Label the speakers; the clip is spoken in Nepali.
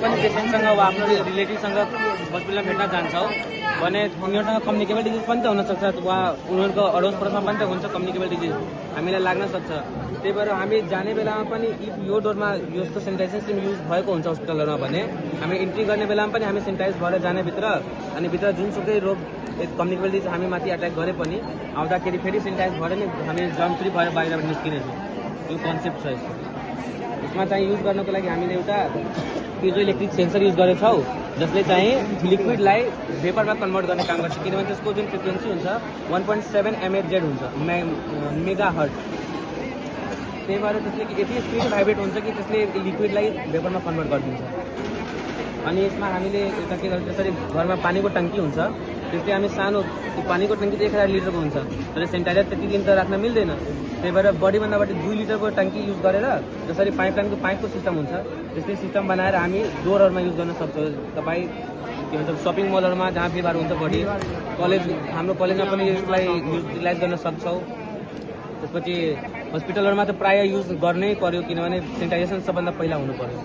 Speaker 1: पनि पेसेन्टसँग वा आफ्नो रिलेटिभसँग हस्पिटलमा भेट्न जान्छौँ भने उनीहरूसँग कम्युनिकेबल डिजिज पनि त हुनसक्छ वा उनीहरूको अडोस पडोसमा पनि त हुन्छ कम्युनिकेबल डिजिज हामीलाई लाग्न सक्छ। त्यही भएर हामी जाने बेलामा पनि इफ यो डोरमा यस्तो सेनिटाइजेसन युज भएको हुन्छ हस्पिटलहरूमा भने हामी इन्ट्री गर्ने बेलामा पनि हामी सेनिटाइज भएर जाने भित्र अनि भित्र जुनसुकै रोग कम्युनिकेबल डिजिज हामी माथि एट्याक गरे पनि आउँदाखेरि फेरि सेनिटाइज भएर नै हामी जर्म फ्री भएर बाहिरबाट निस्किनेछौँ। यो कन्सेप्ट छ यसको। यसमा चाहिँ युज गर्नको लागि हामीले एउटा पिजो इलेक्ट्रिक सेन्सर युज गरेछौँ जसले चाहिँ लिक्विडलाई भेपरमा कन्भर्ट गर्ने काम गर्छ किनभने त्यसको जुन फ्रिक्वेन्सी हुन्छ 1.7 MHz हुन्छ मेगा हर्ट। त्यही भएर त्यसले यति स्पिड भाइब्रेट हुन्छ कि त्यसले लिक्विडलाई भेपरमा कन्भर्ट गरिदिन्छ। अनि यसमा हामीले एउटा के गर्छ जसरी घरमा पानीको टङ्की हुन्छ त्यसले हामी सानो त्यो पानीको टङ्की चाहिँ 1000 लिटरको हुन्छ तर सेनिटाइजर त्यति दिन त राख्न मिल्दैन। त्यही भएर बढीभन्दा बढी 2 लिटरको टङ्की युज गरेर जसरी पाइपलाइनको पाइपको सिस्टम हुन्छ त्यस्तै सिस्टम बनाएर हामी डोरहरूमा युज गर्न सक्छौँ। तपाईँ के भन्छ सपिङ मलहरूमा जहाँ भिडभाड हुन्छ बढी कलेज हाम्रो कलेजमा पनि यसलाई युटिलाइज गर्न सक्छौँ। त्यसपछि हस्पिटलहरूमा त प्रायः युज गर्नै पर्यो किनभने सेनिटाइजेसन सबभन्दा पहिला हुनु पर्यो।